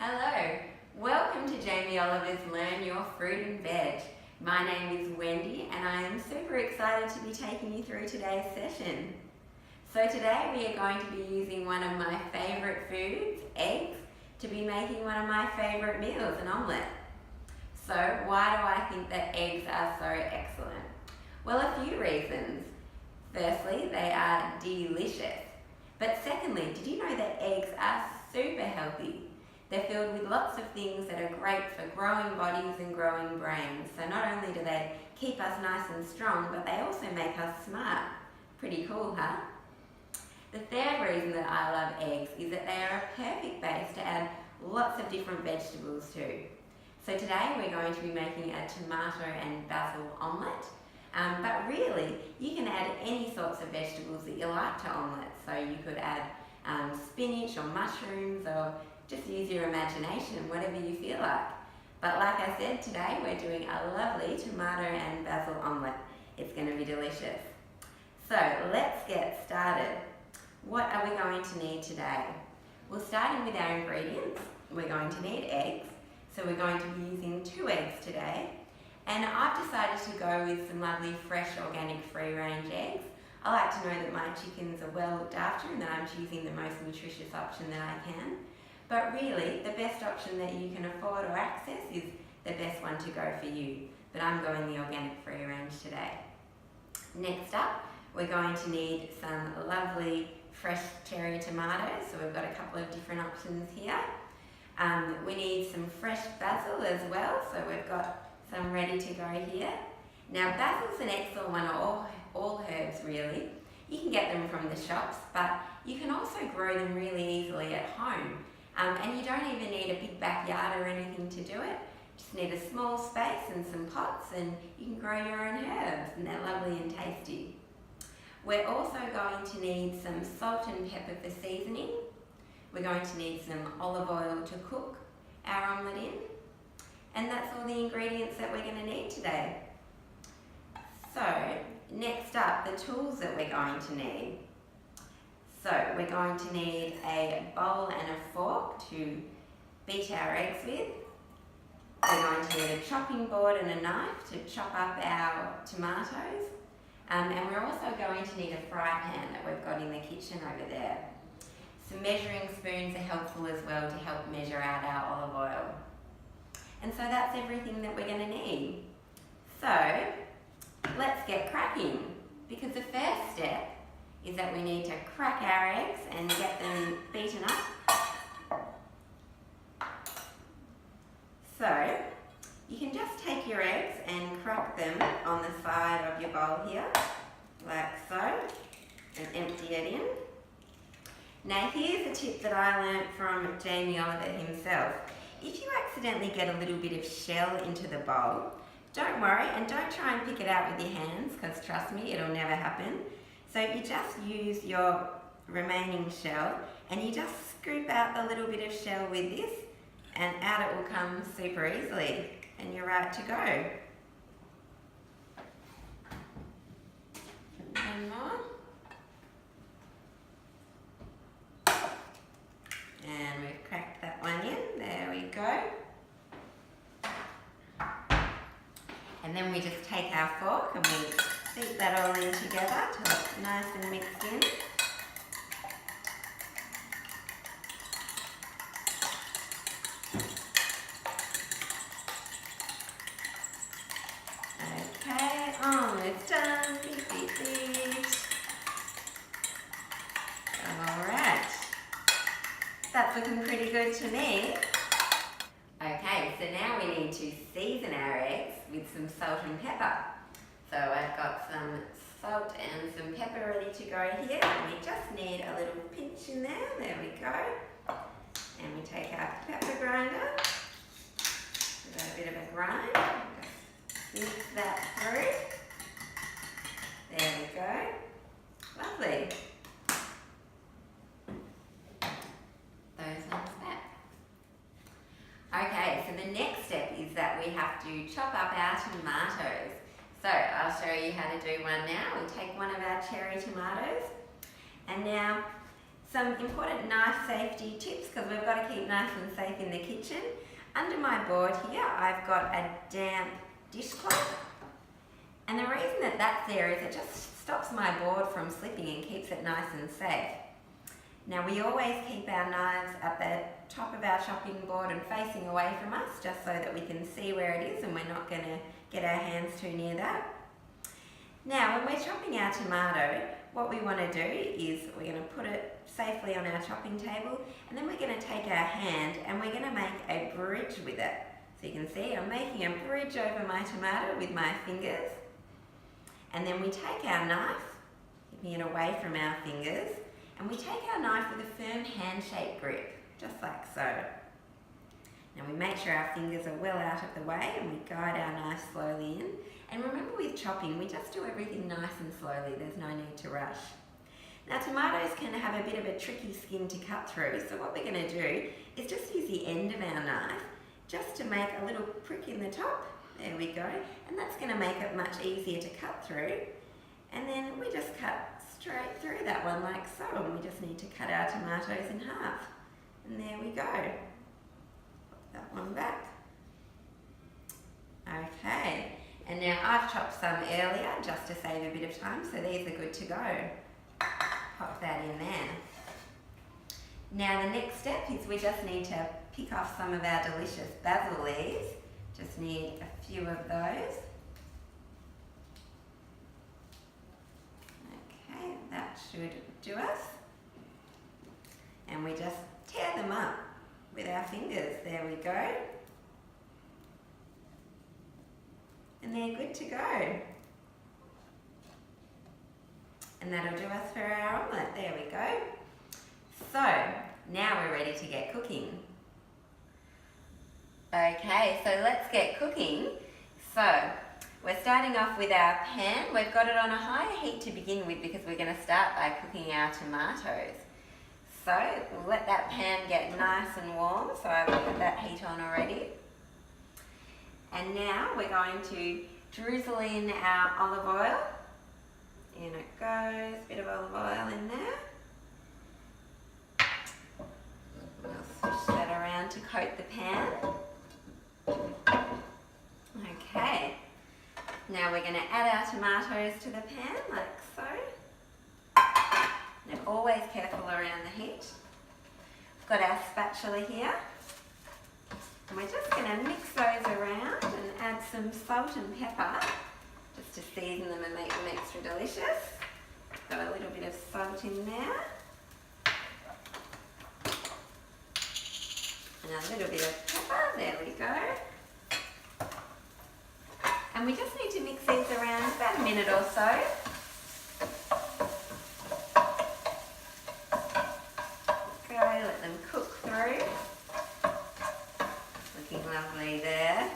Hello, welcome to Jamie Oliver's Learn Your Fruit and Veg. My name is Wendy and I am super excited to be taking you through today's session. So today we are going to be using one of my favourite foods, eggs, to be making one of my favourite meals, an omelette. So why do I think that eggs are so excellent? Well, a few reasons. Firstly, they are delicious. But secondly, did you know that eggs are super healthy? They're filled with lots of things that are great for growing bodies and growing brains. So not only do they keep us nice and strong, but they also make us smart. Pretty cool, huh? The third reason that I love eggs is that they are a perfect base to add lots of different vegetables to. So today we're going to be making a tomato and basil omelette. But really, you can add any sorts of vegetables that you like to omelettes. So you could add spinach or mushrooms, or just use your imagination, whatever you feel like. But like I said, today we're doing a lovely tomato and basil omelette. It's going to be delicious. So let's get started. What are we going to need today? Well, starting with our ingredients, we're going to need eggs. So we're going to be using 2 eggs today. And I've decided to go with some lovely fresh organic free-range eggs. I like to know that my chickens are well looked after and that I'm choosing the most nutritious option that I can. But really, the best option that you can afford or access is the best one to go for you. But I'm going the organic free range today. Next up, we're going to need some lovely fresh cherry tomatoes. So we've got a couple of different options here. We need some fresh basil as well. So we've got some ready to go here. Now basil's an excellent one, or all herbs really. You can get them from the shops, but you can also grow them really easily at home. And you don't even need a big backyard or anything to do it. Just need a small space and some pots and you can grow your own herbs, and they're lovely and tasty. We're also going to need some salt and pepper for seasoning. We're going to need some olive oil to cook our omelette in. And that's all the ingredients that we're going to need today. So next up, the tools that we're going to need. So we're going to need a bowl and a fork to beat our eggs with. We're going to need a chopping board and a knife to chop up our tomatoes. And we're also going to need a fry pan that we've got in the kitchen over there. Some measuring spoons are helpful as well to help measure out our olive oil. And so that's everything that we're going to need. So let's get cracking, because the first step is that we need to crack our eggs and get them beaten up. So you can just take your eggs and crack them on the side of your bowl here, like so, and empty it in. Now here's a tip that I learnt from Jamie Oliver himself. If you accidentally get a little bit of shell into the bowl, don't worry and don't try and pick it out with your hands, because trust me, it'll never happen. So you just use your remaining shell and you just scoop out the little bit of shell with this, and out it will come super easily and you're right to go. One more. And we've cracked that one in, there we go. And then we just take our fork and we beat that all in together till it's nice and mixed in. Okay, almost done. Beat, beat, beat. Alright. That's looking pretty good to me. Okay, so now we need to season our eggs with some salt and pepper. So I've got some salt and some pepper ready to go here, and we just need a little pinch in there. There we go. And we take our pepper grinder, give it a bit of a grind, just mix that through. There we go. Lovely. Those ones back. Okay, so the next step is that we have to chop up our tomatoes. So I'll show you how to do one now. We take one of our cherry tomatoes, and now some important knife safety tips, because we've got to keep keep nice and safe in the kitchen, under my board here I've got a damp dishcloth. And the reason that that's there is it just stops my board from slipping and keeps it nice and safe. Now we always keep our knives at the top of our chopping board and facing away from us, just so that we can see where it is and we're not going to get our hands too near that. Now when we're chopping our tomato, what we want to do is we're going to put it safely on our chopping table, and then we're going to take our hand and we're going to make a bridge with it. So you can see I'm making a bridge over my tomato with my fingers, and then we take our knife, keeping it away from our fingers, and we take our knife with a firm handshake grip, just like so. Now we make sure our fingers are well out of the way and we guide our knife slowly in. And remember, with chopping, we just do everything nice and slowly, there's no need to rush. Now tomatoes can have a bit of a tricky skin to cut through, so what we're going to do is just use the end of our knife just to make a little prick in the top. There we go, and that's going to make it much easier to cut through. And then we just cut straight through that one like so, and we just need to cut our tomatoes in half. And there we go. Put that one back. Okay, and now I've chopped some earlier just to save a bit of time, so these are good to go. Pop that in there. Now the next step is we just need to pick off some of our delicious basil leaves. Just need a few of those. Okay, that should do us. And we just tear them up with our fingers. There we go. And they're good to go. And that'll do us for our omelette. There we go. So, now we're ready to get cooking. Okay, so let's get cooking. So, we're starting off with our pan. We've got it on a higher heat to begin with because we're going to start by cooking our tomatoes. So, we'll let that pan get nice and warm. So I've got that heat on already. And now we're going to drizzle in our olive oil. In it goes, a bit of olive oil in there. I'll switch that around to coat the pan. Okay, now we're going to add our tomatoes to the pan like so. Now always careful around the heat. We've got our spatula here. And we're just going to mix those around and add some salt and pepper just to season them and make them extra delicious. Got a little bit of salt in there. And a little bit of pepper, there we go. And we just need to mix these around about a minute or so. Go, let them cook through. Looking lovely there.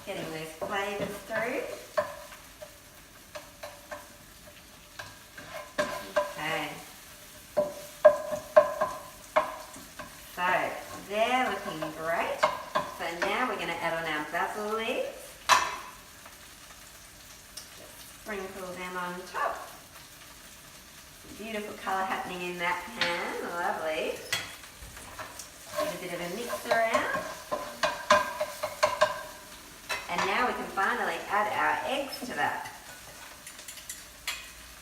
Getting those flavours through. Okay. So they're looking great. So now we're going to add on our basil leaves. Just sprinkle them on top. Beautiful colour happening in that pan, lovely. Give a bit of a mix around. And now we can finally add our eggs to that.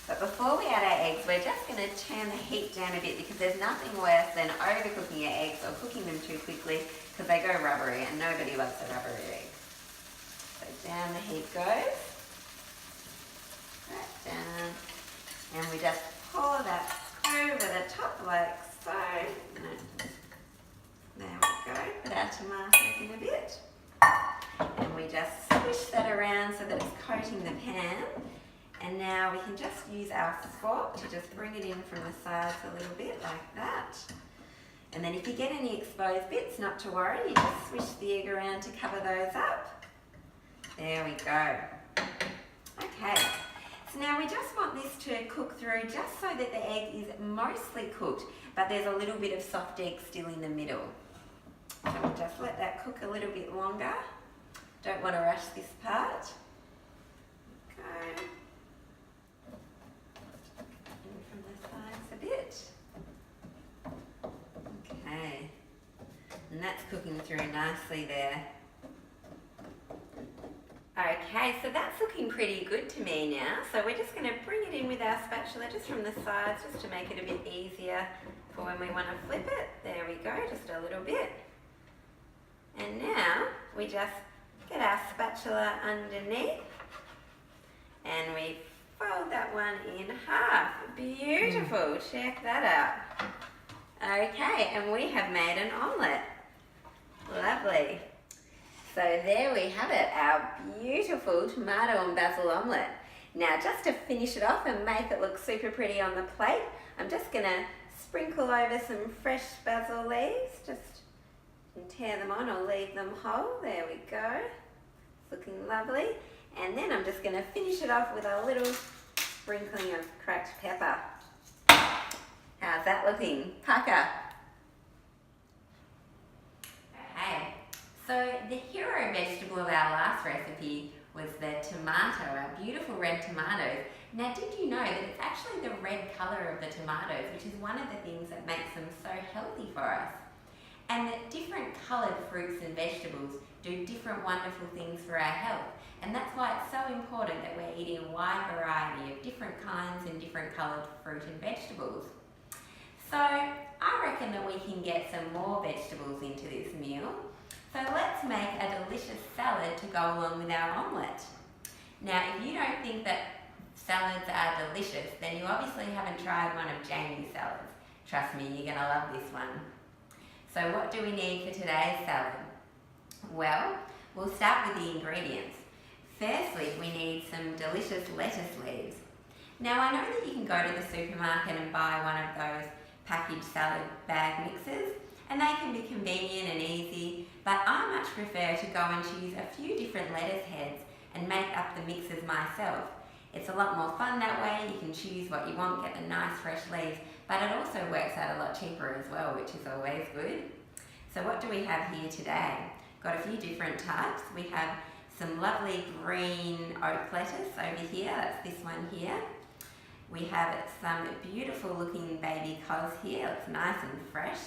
But before we add our eggs, we're just going to turn the heat down a bit because there's nothing worse than overcooking your eggs or cooking them too quickly because they go rubbery and nobody loves a rubbery egg. So down the heat goes. Right down. And we just pour that over the top like so. There we go. Put our tomatoes in a bit. And we just swish that around so that it's coating the pan. And now we can just use our fork to just bring it in from the sides a little bit like that. And then if you get any exposed bits, not to worry, you just swish the egg around to cover those up. There we go. Okay, so now we just want this to cook through just so that the egg is mostly cooked, but there's a little bit of soft egg still in the middle. So we'll just let that cook a little bit longer. Don't want to rush this part. Okay. through nicely there. Okay, so that's looking pretty good to me now. So we're just going to bring it in with our spatula just from the sides, just to make it a bit easier for when we want to flip it. There we go, just a little bit. And now we just get our spatula underneath and we fold that one in half. Beautiful, check that out. Okay, and we have made an omelette. Lovely. So there we have it, our beautiful tomato and basil omelette. Now just to finish it off and make it look super pretty on the plate, I'm just going to sprinkle over some fresh basil leaves. Just tear them on or leave them whole. There we go. It's looking lovely. And then I'm just going to finish it off with a little sprinkling of cracked pepper. How's that looking? Pucker. Okay, so the hero vegetable of our last recipe was the tomato, our beautiful red tomatoes. Now, did you know that it's actually the red colour of the tomatoes, which is one of the things that makes them so healthy for us? And that different coloured fruits and vegetables do different wonderful things for our health. And that's why it's so important that we're eating a wide variety of different kinds and different coloured fruit and vegetables. So I reckon that we can get some more vegetables into this meal. So let's make a delicious salad to go along with our omelette. Now, if you don't think that salads are delicious, then you obviously haven't tried one of Jamie's salads. Trust me, you're going to love this one. So what do we need for today's salad? Well, we'll start with the ingredients. Firstly, we need some delicious lettuce leaves. Now, I know that you can go to the supermarket and buy one of those packaged salad bag mixes, and they can be convenient and easy, but I much prefer to go and choose a few different lettuce heads and make up the mixes myself. It's a lot more fun that way. You can choose what you want, get the nice fresh leaves, but it also works out a lot cheaper as well, which is always good. So what do we have here today? Got a few different types. We have some lovely green oak lettuce over here, that's this one here. We have some beautiful looking baby cos here, it's nice and fresh.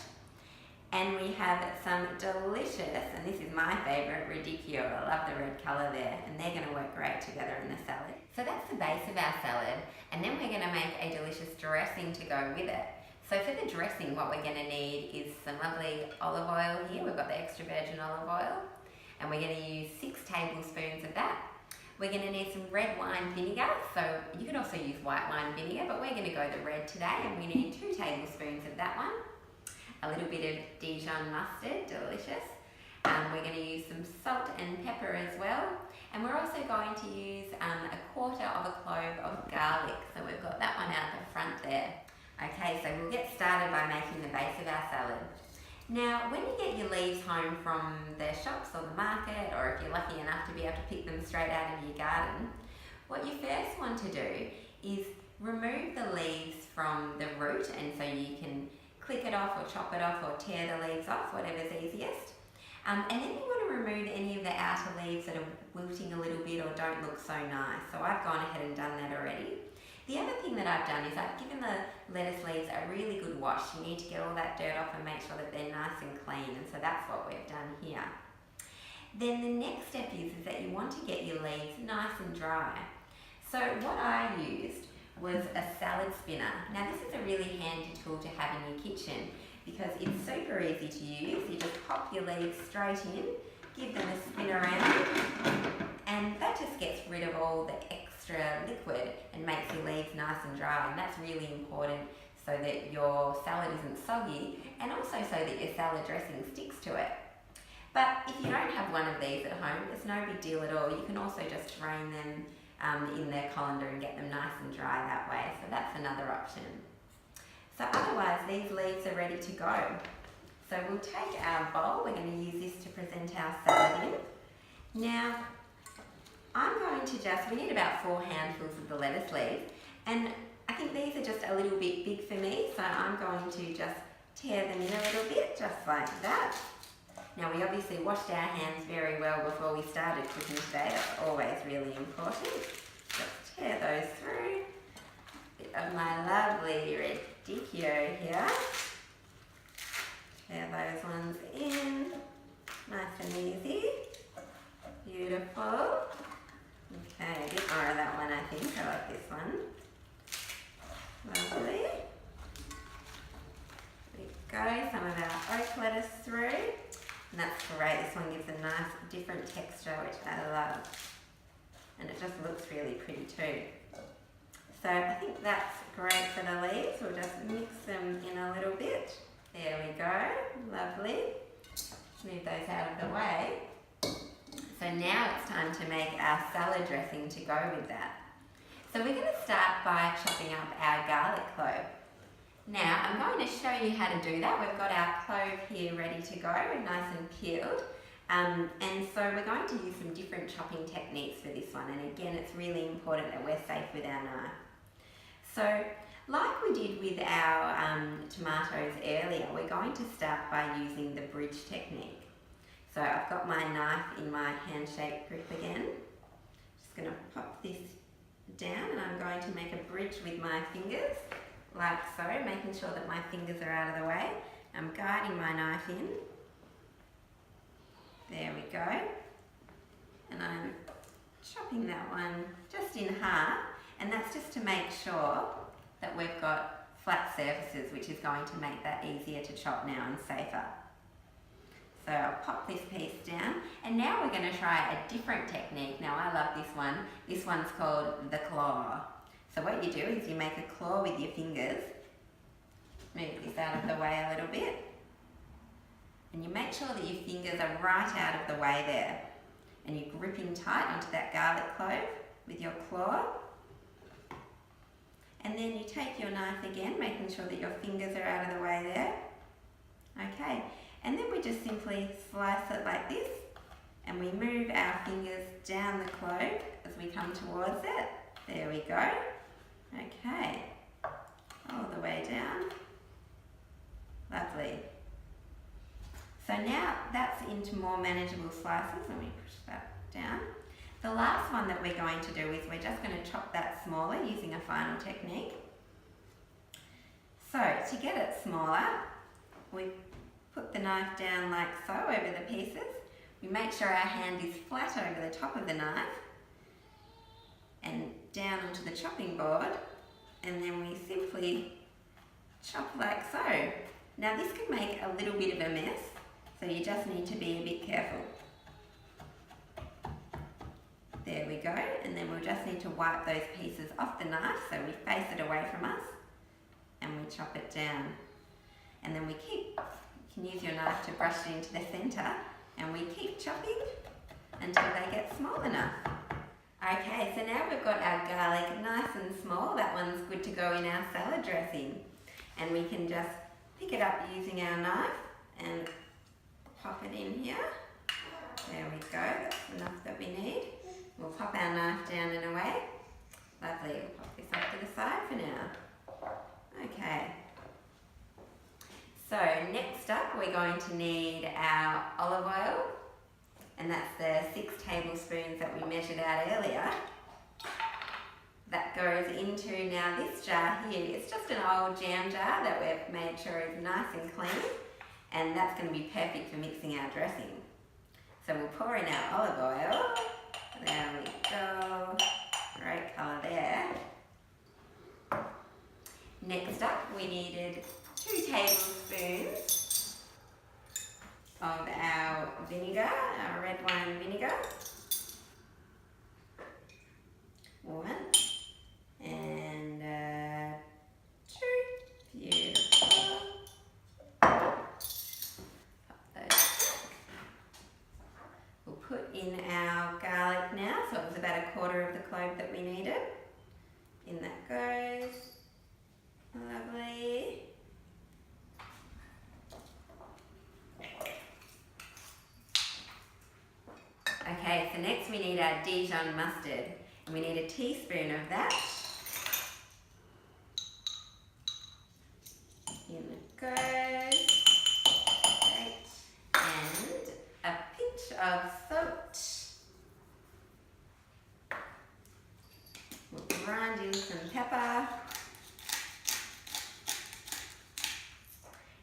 And we have some delicious, and this is my favourite, radicchio. I love the red colour there, and they're going to work great together in the salad. So that's the base of our salad, and then we're going to make a delicious dressing to go with it. So for the dressing, what we're going to need is some lovely olive oil here. We've got the extra virgin olive oil, and we're going to use 6 tablespoons of that. We're going to need some red wine vinegar, so you can also use white wine vinegar, but we're going to go the red today, and we need 2 tablespoons of that one. A little bit of Dijon mustard, delicious. We're going to use some salt and pepper as well. And we're also going to use a quarter of a clove of garlic. So we've got that one out the front there. Okay, so we'll get started by making the base of our salad. Now, when you get your leaves home from the shops or the market, or if you're lucky enough to be able to pick them straight out of your garden, what you first want to do is remove the leaves from the root, and so you can click it off or chop it off or tear the leaves off, whatever's easiest. And then you want to remove any of the outer leaves that are wilting a little bit or don't look so nice. So I've gone ahead and done that already. The other thing that I've done is I've given the lettuce leaves a really good wash. You need to get all that dirt off and make sure that they're nice and clean, and so that's what we've done here. Then the next step is that you want to get your leaves nice and dry. So what I used was a salad spinner. Now this is a really handy tool to have in your kitchen because it's super easy to use. You just pop your leaves straight in, give them a spin around, and that just gets rid of all the extra liquid and makes your leaves nice and dry, and that's really important so that your salad isn't soggy and also so that your salad dressing sticks to it. But if you don't have one of these at home, it's no big deal at all. You can also just drain them in their colander and get them nice and dry that way, so that's another option. So otherwise these leaves are ready to go. So we'll take our bowl, we're going to use this to present our salad in. Now I'm going to we need about 4 handfuls of the lettuce leaves, and I think these are just a little bit big for me, so I'm going to just tear them in a little bit, just like that. Now we obviously washed our hands very well before we started cooking today, that's always really important. Just tear those through. A bit of my lovely radicchio here. Tear those ones in. I like this one. Lovely. There we go, some of our oak lettuce through. And that's great, this one gives a nice different texture, which I love. And it just looks really pretty too. So I think that's great for the leaves. We'll just mix them in a little bit. There we go, lovely. Move those out of the way. So now it's time to make our salad dressing to go with that. So we're going to start by chopping up our garlic clove. Now I'm going to show you how to do that. We've got our clove here ready to go, nice and peeled. And so we're going to use some different chopping techniques for this one. And again, it's really important that we're safe with our knife. So like we did with our tomatoes earlier, we're going to start by using the bridge technique. So I've got my knife in my hand-shaped grip again. Just going to pop this down and I'm going to make a bridge with my fingers, like so, making sure that my fingers are out of the way. I'm guiding my knife in. There we go. And I'm chopping that one just in half, and that's just to make sure that we've got flat surfaces, which is going to make that easier to chop now and safer. So I'll pop this piece down, and now we're going to try a different technique. Now I love this one. This one's called the claw. So what you do is you make a claw with your fingers. Move this out of the way a little bit. And you make sure that your fingers are right out of the way there. And you're gripping tight onto that garlic clove with your claw. And then you take your knife again, making sure that your fingers are out of the way there. Okay, and then we just simply slice it like this. And we move our fingers down the clove as we come towards it. There we go. Okay, all the way down. Lovely. So now that's into more manageable slices. Let me push that down. The last one that we're going to do is we're just going to chop that smaller using a final technique. So to get it smaller, we put the knife down like so over the pieces. We make sure our hand is flat over the top of the knife and down onto the chopping board, and then we simply chop like so. Now this can make a little bit of a mess, so you just need to be a bit careful. There we go, and then we'll just need to wipe those pieces off the knife so we face it away from us and we chop it down. And then you can use your knife to brush it into the centre, and we keep chopping until they get small enough. Okay, so now we've got our garlic nice and small. That one's good to go in our salad dressing. And we can just pick it up using our knife and pop it in here. There we go, that's enough that we need. We'll pop our knife down and away. Lovely, we'll pop this off to the side for now. Okay. So next up we're going to need our olive oil, and that's the 6 tablespoons that we measured out earlier. That goes into now this jar here. It's just an old jam jar that we've made sure is nice and clean, and that's going to be perfect for mixing our dressing. So we'll pour in our olive oil. There we go. Great colour there. Next up we needed 2 tablespoons of our vinegar, our red wine vinegar. 1 and 2. Beautiful. Pop those back. We'll put in our garlic now, so it was about 1/4 of the clove that we needed. In that goes. Lovely. Okay, so next we need our Dijon mustard, and we need a teaspoon of that. In it goes. Great. And a pinch of salt. We'll grind in some pepper.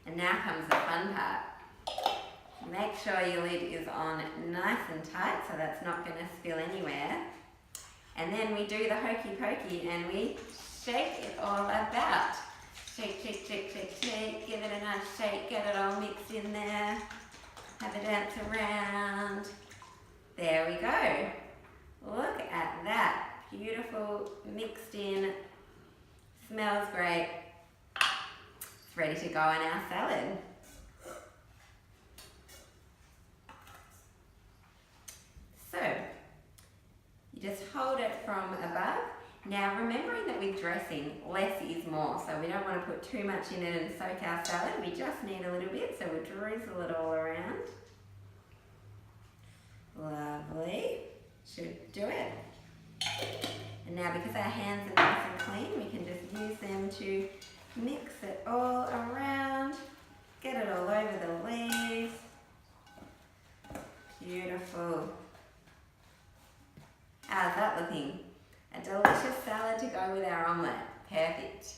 And now comes the fun part. Make sure your lid is on nice and tight so that's not going to spill anywhere. And then we do the hokey pokey and we shake it all about. Shake, shake, shake, shake, shake. Give it a nice shake. Get it all mixed in there. Have a dance around. There we go. Look at that. Beautiful, mixed in. Smells great. It's ready to go in our salad. So, you just hold it from above. Now, remembering that with dressing, less is more. So we don't want to put too much in it and soak our salad. We just need a little bit, so we'll drizzle it all around. Lovely. Should do it. And now, because our hands are nice and clean, we can just use them to mix it all around. Get it all over the leaves. Beautiful. How's that looking? A delicious salad to go with our omelette. Perfect.